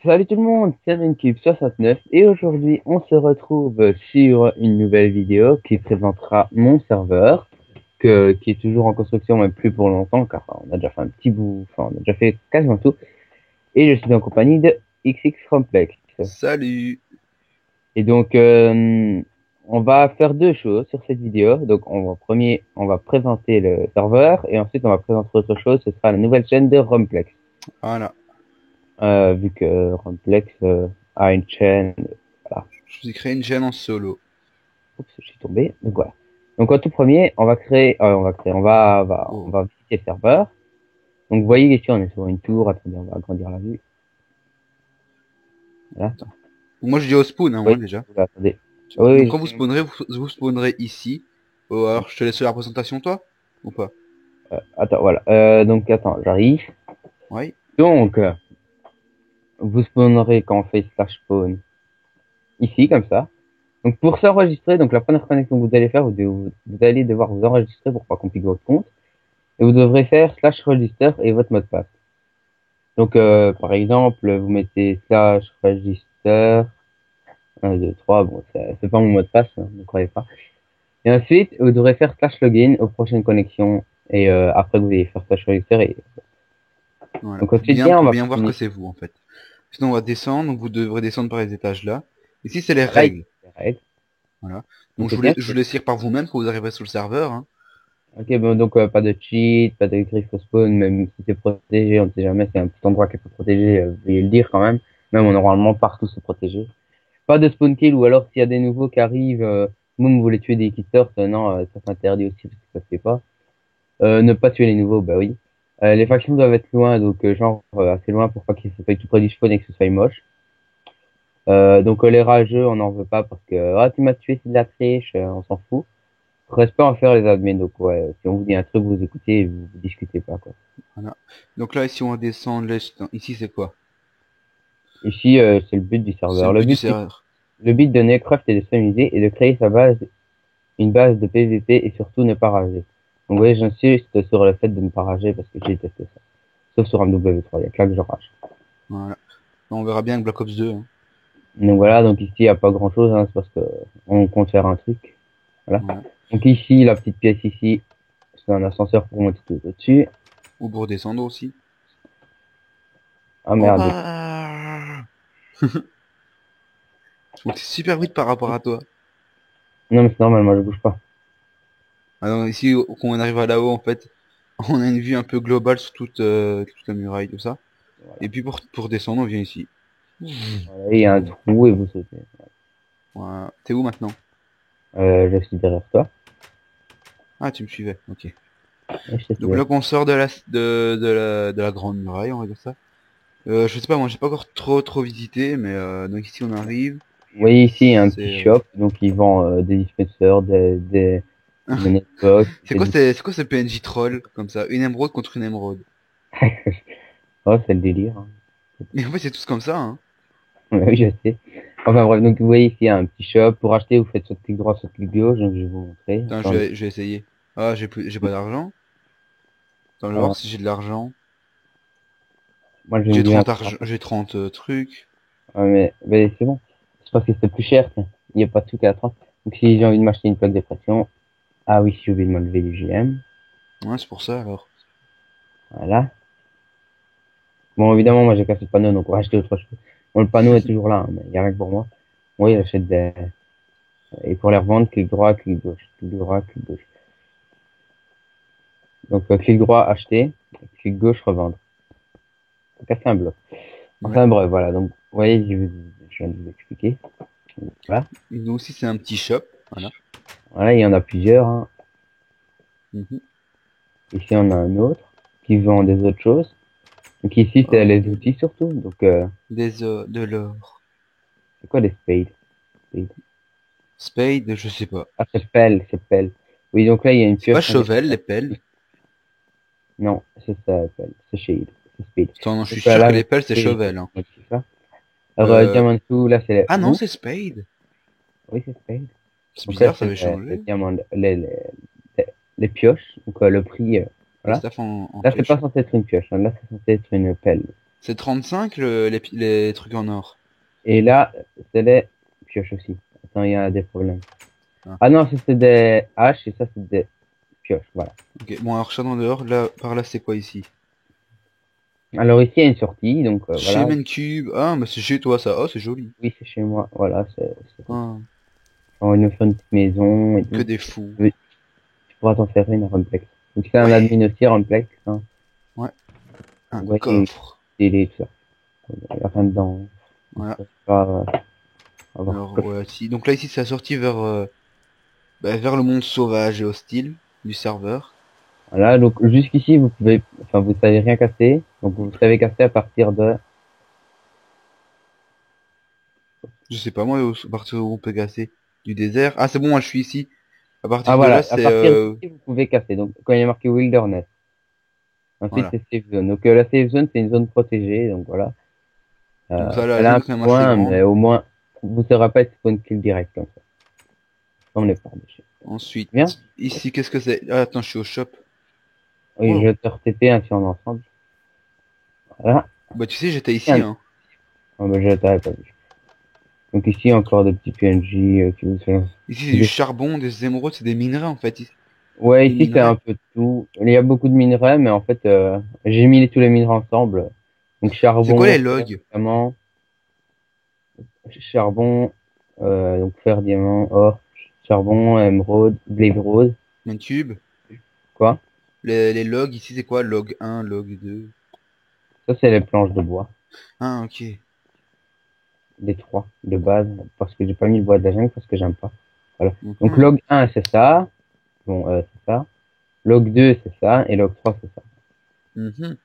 Salut tout le monde, c'est RenCube69 et aujourd'hui on se retrouve sur une nouvelle vidéo qui présentera mon serveur qui est toujours en construction mais plus pour longtemps car on a déjà fait un petit bout, enfin on a déjà fait quasiment tout et je suis en compagnie de XX Complex. Salut. Et donc on va faire deux choses sur cette vidéo. Donc on va présenter le serveur et ensuite on va présenter autre chose, ce sera la nouvelle chaîne de Romplex. Voilà. Vu que Romplex a une chaîne. Voilà. Je vous ai créé une chaîne en solo. Oups, je suis tombé. Donc voilà. Donc en tout premier, on Oh. va visiter le serveur. Donc vous voyez ici, on est sur une tour. Attendez, on va agrandir la vue. Voilà. Attends. Moi je dis au spawn, hein, moi Oui, déjà. attendez. Tu vois. Oui, Donc oui. quand vous spawnerez, vous spawnerez ici. Oh, alors je te laisse la représentation toi ou pas? Attends, voilà. Donc attends, j'arrive. Oui. Donc vous spawnerez quand on fait slash spawn ici, comme ça. Donc pour s'enregistrer, donc la première connexion que vous allez faire, vous allez devoir vous enregistrer pour pas compliquer votre compte. Et vous devrez faire slash register et votre mot de passe. Donc, par exemple, vous mettez slash register, 1, 2, 3, bon, c'est pas mon mot de passe, hein, ne croyez pas. Et ensuite, vous devrez faire slash login aux prochaines connexions, et après vous allez faire slash register, et Voilà. donc ensuite, bien, on Pour va bien voir que finir. c'est vous en fait. Sinon on va descendre, donc vous devrez descendre par les étages là. Ici c'est les Là, il y règles. a des règles. Voilà. Donc Donc, bien, je vous laisse lire par vous-même quand vous arriverez sur le serveur. Hein. ok, bon, donc, pas de cheat, pas de griffe au spawn, même si c'est protégé, on ne sait jamais, c'est un petit endroit qui est pas protégé, veuillez le dire quand même. Même, normalement, partout c'est protégé. Pas de spawn kill, ou alors s'il y a des nouveaux qui arrivent, vous voulez tuer des killers, non, ça s'interdit aussi parce que ça se fait pas. Ne pas tuer les nouveaux, bah oui. Les factions doivent être loin, donc genre assez loin pour pas qu'ils se fassent tout près du spawn et que ce soit moche. Donc les rageux, on n'en veut pas parce que ah tu m'as tué, c'est de la triche, on s'en fout. Reste pas en faire les admins, donc ouais, si on vous dit un truc, vous écoutez et vous discutez pas quoi. Voilà. Donc là ici on va descendre. Là, ici c'est quoi? Ici, c'est le but du C'est serveur. le but du serveur. Le but de Necraft est de s'amuser et de créer une base de PVP et surtout ne pas rager. Donc oui, j'insiste sur le fait de ne pas rager parce que j'ai détesté ça. Sauf sur un W3, il y a que là que je rage. Voilà. On verra bien avec Black Ops 2. Hein. Donc voilà, donc ici il n'y a pas grand chose, hein, c'est parce que on compte faire un truc. Voilà. Voilà. Donc ici, la petite pièce ici, c'est un ascenseur pour monter tout au-dessus. Ou pour descendre aussi. Ah Oh merde. bah. Je monte super vite par rapport à toi. Non mais c'est normal, moi je bouge pas. Alors ici, quand on arrive à là-haut, en fait, on a une vue un peu globale sur toute la muraille, tout ça. Voilà. Et puis pour descendre, on vient ici. Voilà, il y a un trou et vous sautez. Voilà. T'es où maintenant? Je suis derrière toi. Ah, tu me suivais, ok. Et je te Donc suis. là qu'on sort de la grande muraille, on va dire ça. Je sais pas, moi j'ai pas encore trop visité, mais donc ici on arrive. Vous voyez ici, il y a un petit C'est shop, donc ils vendent des dispensers, des manettes box, c'est quoi c'est quoi ce PNJ troll comme ça? Une émeraude contre une émeraude. Oh, c'est le délire, hein. Mais en fait c'est tous comme ça, hein. Oui, je sais. Enfin bref, donc vous voyez ici, il y a un petit shop. Pour acheter, vous faites soit clic droit, soit clic gauche. Donc je vais vous montrer. Attends, Attendez. je vais essayer. Ah, j'ai pas d'argent. Attends, je vais voir Euh, si j'ai de l'argent. moi, j'aime bien. J'ai 30 trucs. Ouais, mais c'est bon. C'est parce que c'est plus cher. Tiens. Il n'y a pas de truc à 30. Donc si j'ai envie de m'acheter une plaque de pression. Ah oui, si j'ai oublié de m'enlever du GM. Ouais, c'est pour ça alors. Voilà. Bon, évidemment, moi, j'ai cassé le panneau, donc on va acheter autre chose. Bon, le panneau est toujours là, hein, mais il n'y a rien que pour moi. Oui, j'achète des... Et pour les revendre, clic droit, clic gauche. Clic droit, clic gauche. Donc, clic droit, acheter. Clic gauche, revendre. Faut casser un bloc. Ouais. Enfin, bref, voilà. Donc, vous voyez, je viens de vous expliquer. Voilà. Nous aussi c'est un petit shop. Voilà. Voilà, il y en a plusieurs, hein. Mhm. Ici, on a un autre qui vend des autres choses. Donc, ici, c'est Oh, les outils surtout. Donc, de l'or. c'est quoi les spades? Spades. Spade, je sais pas. Ah, c'est pelle, c'est pelle. Oui, donc là, il y a une C'est pas pioche en Chevel, les diamant. pelles. Non, c'est ça, pelle. C'est shade. C'est spade. Attends, non, je suis Donc sûr que là, les vous pelles c'est pouvez Chevel. Hein. modifier ça. Alors, Euh... diamant tout, là, c'est les Ah non, houps. c'est Spade. Oui, c'est spade. C'est Donc là, bizarre, ça c'est avait les changé. diamants, les pioches. Donc, le prix, Le voilà. staff en Là, c'est pas pioche. censé être une pioche, hein. Là, c'est censé être une pelle. C'est 35 les trucs en or. Et là, c'est les pioches aussi. Attends, il y a des problèmes. Ah. Ah non, ça c'est des haches et ça c'est des pioches, voilà. Ok, bon alors chat en dehors, là, par là c'est quoi ici? Alors ici, il y a une sortie, donc Chez voilà. Mancube, ah bah c'est chez toi ça, oh c'est joli. Oui, c'est chez moi, voilà. Ah, On va nous faire une petite maison et que tout. des fous. Oui, tu pourras t'en faire une à Runplex. Donc c'est un Ouais, admin aussi, Runplex. Hein. ouais, un Donc, ouais, il est coffre. télé, tout ça. Il n'y a rien dedans. Donc, Voilà, ça, c'est pas, on va voir alors quoi. ouais, si. Donc là ici c'est la sortie vers, vers le monde sauvage et hostile du serveur. Voilà, donc jusqu'ici, vous pouvez, enfin, vous savez rien casser. Donc vous savez casser à partir de. Je sais pas moi, à partir où on peut casser du désert. Ah c'est bon, moi je suis ici. À Ah partir de là voilà, à c'est partir d'ici, vous pouvez casser. Donc quand il y a marqué Wilderness. Ensuite, voilà. c'est Safe Zone. Donc la Safe Zone, c'est une zone protégée. Donc voilà. Donc ça la Elle est zone un est quand peu même assez loin, mais grande. au moins, vous ne serez pas être spawn kill direct comme ça. On n'est pas déchets. Bien? Ensuite, ici qu'est-ce que c'est? Ah, attends, je suis au shop. Oui, je Wow. vais te RTP ainsi en ensemble. Voilà. Bah tu sais j'étais ici Tiens. hein. Oh, bah, je t'avais pas vu. Donc ici, encore des petits PNJ qui vous font. Ici c'est du charbon, des émeraudes, c'est des minerais en fait. Ouais, Des ici, c'est un minerais. peu de tout. Il y a beaucoup de minerais, mais en fait, j'ai mis tous les minerais ensemble. Donc C'est quoi les charbon, fer, logs? diamant, charbon, donc fer, diamant, or, charbon, émeraude, blé rose. Mancube. Quoi? Les logs ici c'est quoi? Log 1, log 2. Ça, c'est les planches de bois. Ah ok. Les trois de base, parce que j'ai pas mis le bois de la jungle parce que j'aime pas. Voilà. Donc Mhm. log 1 c'est ça. Bon, c'est ça. Log 2 c'est ça. Et log 3 c'est ça. Mhm.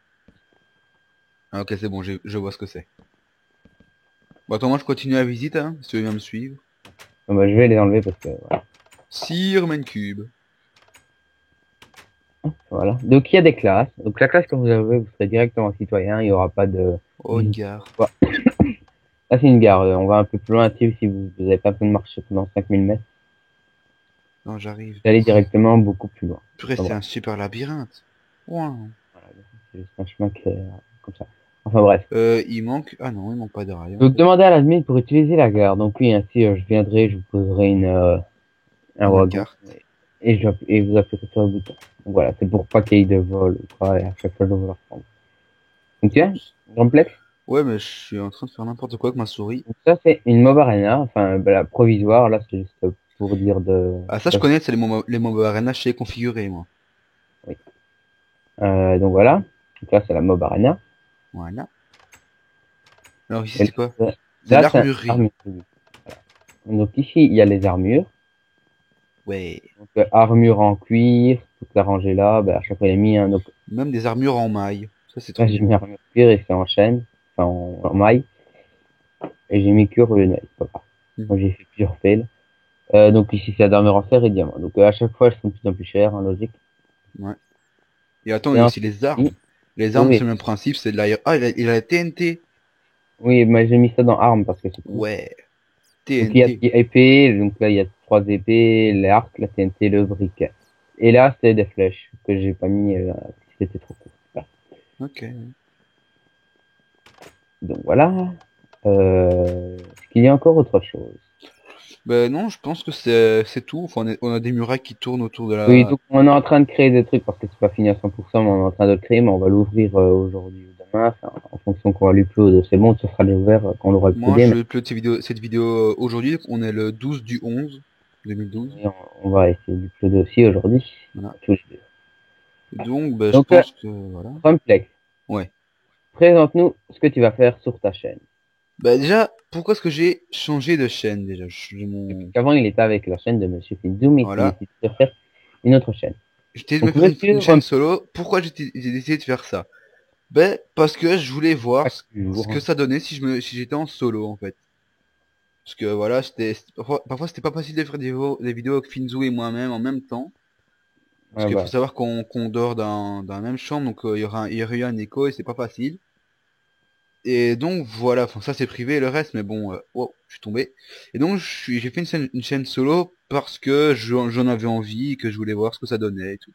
Ah, ok c'est bon, je vois ce que c'est. Bon attends moi je continue la visite hein, si tu veux bien me suivre. Bon, bah, je vais les enlever parce que voilà. Sire Mancube. Voilà. Donc il y a des classes. Donc la classe que vous avez, vous serez directement citoyen. Il y aura pas de Oh une visite. gare. Quoi. Là c'est une gare. On va un peu plus loin si vous avez pas besoin de marcher pendant 5000 mètres. Non j'arrive. Vous allez directement beaucoup plus loin. Purée Enfin, c'est un bref. super labyrinthe. Wow. Voilà. C'est juste un chemin qui est comme ça. Enfin bref. Il manque. Ah non, il manque pas de rail en Donc fait. demandez à l'admin pour utiliser la gare. Donc oui, ainsi je viendrai, je vous poserai un Une wagon carte. et vous appuierez sur le bouton. Donc voilà, c'est pour pas qu'il y ait de vol ou quoi, et à chaque fois je dois vous le reprendre. Donc tu vois, Oups. complexe. Ouais mais je suis en train de faire n'importe quoi avec ma souris. Donc ça c'est une mob arena, enfin la provisoire, là c'est juste pour dire de... Ah ça je connais, c'est les mob arena, je sais configurer moi. Oui. Donc voilà, donc là c'est la mob arena. Voilà. Alors ici Et c'est quoi? C'est là c'est l'armurerie. armure. Donc ici il y a les armures. Ouais. Donc armure en cuir, toute la rangée là, ben, à chaque fois il y a mis un... Donc Même des armures en maille. Ça c'est là trop j'ai mis cool. armure cuir et c'est en chaîne, enfin en maille. Et j'ai mis cuir au lieu de maille, c'est pas grave. Mhm. Moi j'ai fait plusieurs fails. Donc ici c'est la d'armure en fer et diamant. Donc à chaque fois elles sont de plus en plus chères, hein, logique. Ouais. Et attends, il y Et a aussi ensuite les ici, armes. Les armes c'est oui, le même principe, c'est de l'air. Ah il a la TNT. oui, mais j'ai mis ça dans armes parce que c'est cool. Ouais. Donc il y a TNT. épée, donc là il y a trois épées, l'arc, la TNT, le briquet. Et là c'est des flèches que j'ai pas mis, c'était trop court. Voilà. Ok. Donc voilà. Est-ce qu'il y a encore autre chose? Ben non, je pense que c'est tout. Enfin, on a des murailles qui tournent autour de Oui, la. donc on est en train de créer des trucs parce que c'est pas fini à 100%, mais on est en train de le créer, mais on va l'ouvrir aujourd'hui ou demain, enfin, en fonction qu'on va l'upload. C'est bon, ce sera ouvert quand on l'aura Moi, uploadé, je mais vais upload cette vidéo aujourd'hui. On est le 12 du 11 2012. oui, on va essayer d'uploader aussi aujourd'hui. Voilà. Tous les deux. Et donc, ben, je Donc, pense que voilà. Rumplex, Ouais. présente-nous ce que tu vas faire sur ta chaîne. Bah déjà, pourquoi est-ce que j'ai changé de chaîne déjà? J'ai Parce mon. qu'avant, il était avec la chaîne de Monsieur Finzoom et qu'il Voilà. décide de faire une autre chaîne. J'étais de me Donc, faire une Monsieur chaîne Rumplex, solo. Pourquoi j'ai décidé de faire ça? Ben parce que je voulais voir chaque ce jour, que ça donnait si j'étais en solo en fait. Parce que voilà, parfois c'était pas facile de faire des vidéos avec Finzou et moi-même en même temps. Parce qu'il faut voilà. savoir qu'on dort dans la même chambre, donc il y aurait eu un écho et c'est pas facile. Et donc voilà, enfin ça c'est privé le reste, mais bon, wow, je suis tombé. Et donc j'ai fait une chaîne solo parce que j'en avais envie, que je voulais voir ce que ça donnait et tout.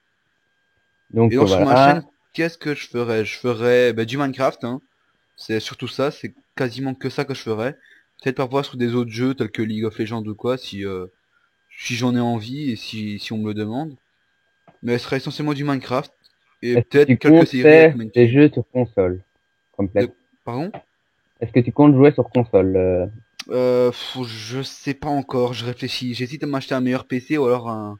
Et Donc, donc sur ma chaîne, voilà. qu'est-ce que je ferais? Je ferais du Minecraft, hein. C'est surtout ça, c'est quasiment que ça que je ferais. Peut-être parfois sur des autres jeux tels que League of Legends ou quoi, si j'en ai envie et si on me le demande. Mais ce serait essentiellement du Minecraft et Est-ce que peut-être tu quelques comptes séries avec faire des Mancube. jeux sur console complète? De... Pardon? Est-ce que tu comptes jouer sur console? Je sais pas encore, je réfléchis. J'hésite à m'acheter un meilleur PC ou alors un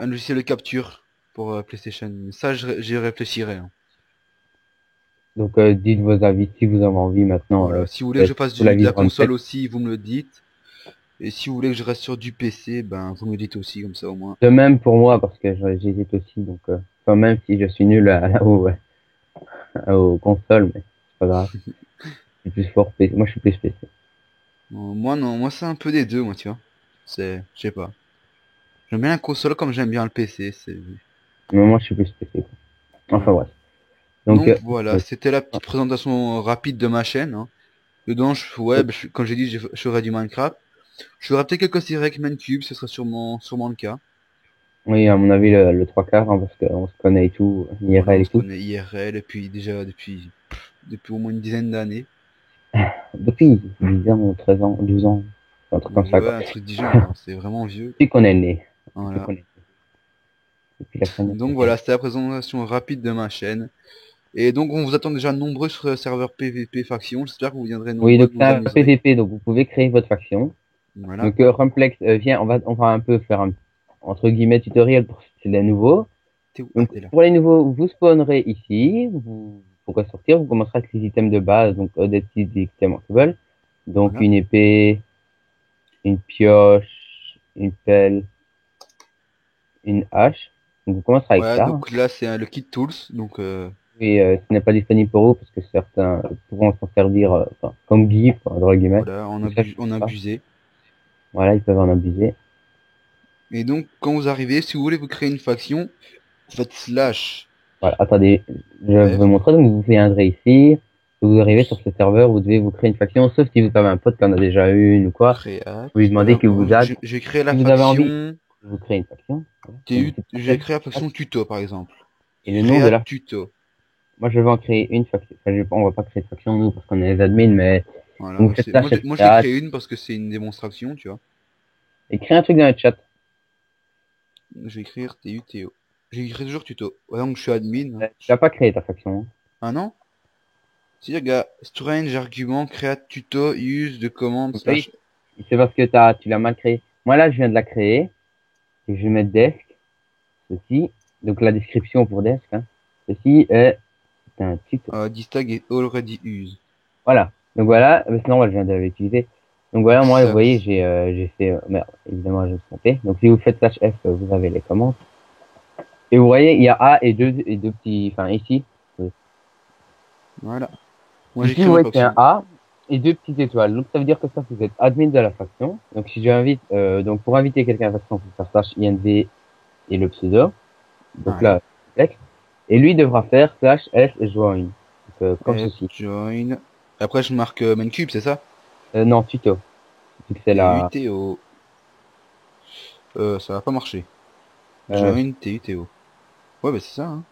logiciel de capture pour PlayStation. Mais ça, j'y réfléchirai, hein. Donc, dites vos avis si vous avez envie maintenant. Voilà. Si vous voulez que je Peut-être fasse sous la de vie la de console Runplex. aussi, vous me le dites. Et si vous voulez que je reste sur du PC, ben vous me le dites aussi, comme ça au moins. De même pour moi, parce que j'hésite aussi. Donc, enfin, même si je suis nul aux consoles, mais c'est pas grave. Je suis plus fort PC. Moi, je suis plus PC. Moi non, moi c'est un peu des deux, moi tu vois. Je sais pas. J'aime bien la console comme j'aime bien le PC. Mais moi, je suis plus PC, quoi. Enfin, Voilà. bref. Donc, Donc voilà, euh, c'était la petite présentation rapide de ma chaîne, hein. Dedans, ouais, comme j'ai dit, je ferai du Minecraft. Je ferai peut-être quelques séries avec Mancube, ce sera sûrement le cas. oui, à mon avis, le trois quarts, hein, parce qu'on se connaît et tout, Voilà, IRL on et se tout. connaît IRL, et puis déjà depuis au moins une dizaine d'années. Depuis 10 ans, 13 ans, 12 ans, un truc comme ça, Ouais, quoi. un truc du genre, hein, c'est vraiment vieux. Depuis qu'on est né. Depuis Voilà. qu'on est né. Depuis la fin de Donc notre vie. voilà, c'était la présentation rapide de ma chaîne. Et donc on vous attend déjà nombreux sur le serveur PVP Faction. J'espère que vous viendrez Oui, nombreux, donc que vous c'est vous un amuserez. PVP, donc vous pouvez créer votre faction. Voilà. Donc, Rumplex, viens, on va un peu faire un, entre guillemets, tutoriel pour si les nouveaux. T'es où? Ah, Donc, t'es là. pour les nouveaux, vous spawnerez ici, vous pourrez sortir, vous commencerez avec les items de base, donc des petits items en veulent. Donc, Voilà. une épée, une pioche, une pelle, une hache. Donc, vous commencerez avec Ouais, ça. donc là c'est le kit tools. Donc Et ce n'est pas disponible pour vous parce que certains pourront s'en servir enfin, comme GIF, entre guillemets. voilà, Donc ça, je on a sais pas. abusé. Voilà, ils peuvent en abuser. Et donc quand vous arrivez, si vous voulez vous créer une faction, faites slash Voilà, attendez, je vais F, vous montrer. Donc, vous viendrez ici. Si vous arrivez sur oups, ce serveur, vous devez vous créer une faction, sauf si vous avez un pote qui en a déjà une ou quoi. créate. Vous lui demandez Voilà, qu'il vous aide. j'ai créé la Si vous avez envie, faction vous créez une faction. Voilà. Donc, c'est J'ai parfait. créé la faction tuto par exemple. Et le nom de Créate la, tuto. moi, je vais en créer une faction. Enfin, on va pas créer de faction, nous, parce qu'on est les admins, mais Voilà, vous faites ça chez le moi j'ai chat. créé une parce que c'est une démonstration, tu vois. Écrivez un truc dans le chat. Je vais écrire TUTO. J'ai écrit toujours tuto. Ouais, donc je suis admin, hein. Tu l'as pas créé ta faction, hein. Ah non? Si, regarde, strange argument, create tuto, use de commande slash. Oui. C'est parce que tu l'as mal créé. Moi, là, je viens de la créer. Et je vais mettre desk, ceci. Donc, la description pour desk, hein. Ceci est un tuto. This tag is already used. Voilà. Donc, voilà. Mais sinon, moi, je viens de l'utiliser. Donc, voilà, Donc moi, vous ça, voyez, j'ai fait, merde, évidemment, je me suis trompé. Donc, si vous faites slash F, vous avez les commandes. Et vous voyez, il y a A et deux petits, enfin, ici. voilà. Moi j'ai Ici, créé vous ma voyez, c'est un faction. A et deux petites étoiles. Donc, ça veut dire que ça, vous êtes admin de la faction. Donc, si j'invite, donc, pour inviter quelqu'un à la faction, vous faire slash INV et le pseudo. Donc Voilà. là, texte. Et lui devra faire slash S join. Donc, comme F ceci. join. Après je marque Mancube, c'est ça? Non, tuto. Vu que c'est la, TUTO. Ça va pas marcher. euh, Join TUTO. Ouais, bah c'est ça, hein.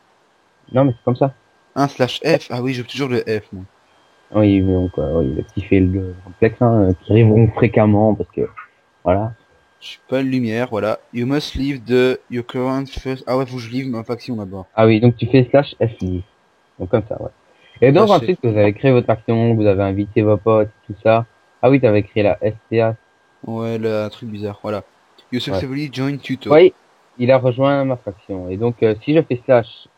non, mais c'est comme ça. Un slash F. Ah oui, j'ai toujours le F, moi. Oui, mais donc, oui, le petit fail de complexe, hein, qui arriveront fréquemment parce que, voilà. Je suis pas une lumière, voilà. You must leave your current first. Ah ouais, faut que je leave ma faction d'abord. Ah oui, donc tu fais slash FI. Donc comme ça, ouais. Et donc Slash ensuite, F. que vous avez créé votre faction, vous avez invité vos potes, tout ça. Ah oui, t'avais créé la SCA. Ouais, le truc bizarre, voilà. You Ouais. successfully join tuto. Oui, il a rejoint ma faction. Et donc, si je fais slash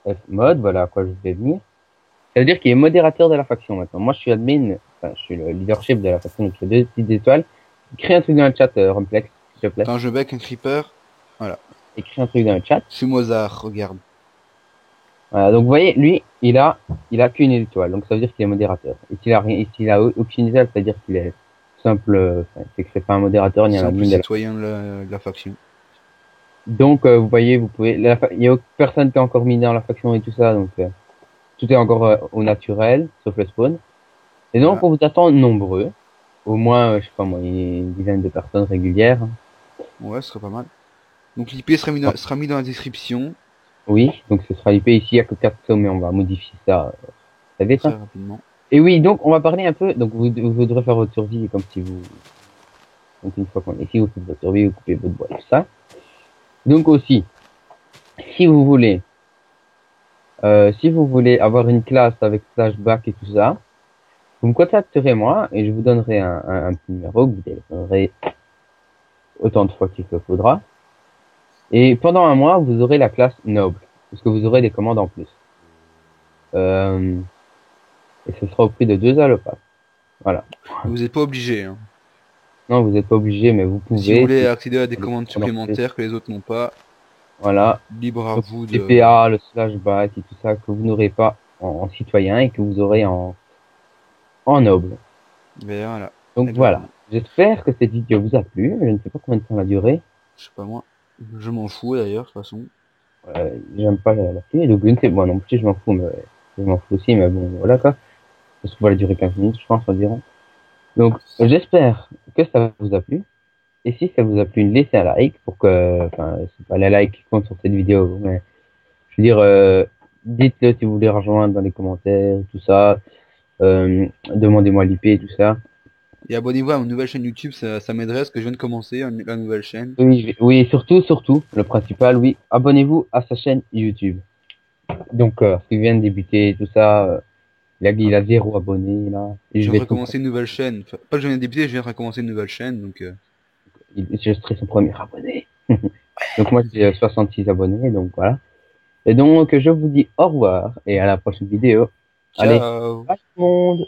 F mode, voilà à quoi je vais venir. Ça veut dire qu'il est modérateur de la faction maintenant. Moi, je suis admin, enfin, je suis le leadership de la faction, donc j'ai deux petites étoiles. Crée un truc dans le chat, Rumplex, s'il te plaît. Attends, je bec un creeper. Voilà. Écris un truc dans le chat. C'est Mozart, regarde. Voilà, donc vous voyez, lui, il a qu'une étoile, donc ça veut dire qu'il est modérateur. Et s'il a rien, et s'il a aucune étoile, ça veut dire qu'il est simple, c'est que c'est pas un modérateur ni un Simple admin de la. citoyen de la faction. Donc, vous voyez, vous pouvez, il y a personne qui est encore mis dans la faction et tout ça, donc, tout est encore au naturel, sauf le spawn. Et donc, Voilà. on vous attend nombreux. Au moins, je sais pas moi, une dizaine de personnes régulières. Ouais, ce serait pas mal. Donc l'IP sera mis dans la description Oui, donc ce sera IP ici, il y a que 4 sauts, mais on va modifier ça très vite, très hein. rapidement. Et oui, donc on va parler un peu. Donc vous devrez faire votre survie comme si vous. Donc une fois qu'on est ici, vous faites votre survie, vous coupez votre bois, tout ça. Donc aussi, si vous voulez, si vous voulez avoir une classe avec flashback et tout ça, vous me contacterez moi et je vous donnerai un petit numéro que vous téléphonerez autant de fois qu'il le faudra. Et pendant un mois, vous aurez la classe noble, parce que vous aurez des commandes en plus. Et ce sera au prix de 2 le pass. Voilà. Vous n'êtes pas obligé, hein. Non, vous n'êtes pas obligé, mais vous Si vous pouvez. voulez Si accéder à des vous commandes voulez en plus. supplémentaires que les autres n'ont pas, Voilà. libre à Donc, vous de... TPA, le flashback et tout ça que vous n'aurez pas en citoyen et que vous aurez en noble. Mais voilà, Donc voilà. exactement. J'espère que cette vidéo vous a plu. Je ne sais pas combien de temps elle a duré. Je sais pas moi. Je m'en fous d'ailleurs, de toute façon. J'aime pas la pluie. Donc je ne sais, moi non plus, je m'en fous, mais je m'en fous aussi, mais bon, voilà quoi. Parce que va durer 15 minutes, je pense, environ. Donc, j'espère que ça vous a plu. Et si ça vous a plu, laissez un like pour que, enfin, c'est pas les likes qui comptent sur cette vidéo, mais je veux dire, dites-le si vous voulez rejoindre dans les commentaires, tout ça. Demandez-moi l'IP et tout ça. Et abonnez-vous à ma nouvelle chaîne YouTube, ça m'aiderait parce que je viens de commencer la nouvelle chaîne. Oui, oui, surtout, le principal, oui, abonnez-vous à sa chaîne YouTube. Donc, parce qu'il vient de débuter, tout ça, il a 0 abonnés, là. Et Je je viens de vais tout, recommencer une nouvelle chaîne. Enfin, pas que je viens de débuter, je viens de recommencer une nouvelle chaîne, donc... je serai son premier abonné. Donc, moi, j'ai 66 abonnés, donc voilà. Et donc, je vous dis au revoir et à la prochaine vidéo. Allez, Ciao! bye tout le monde!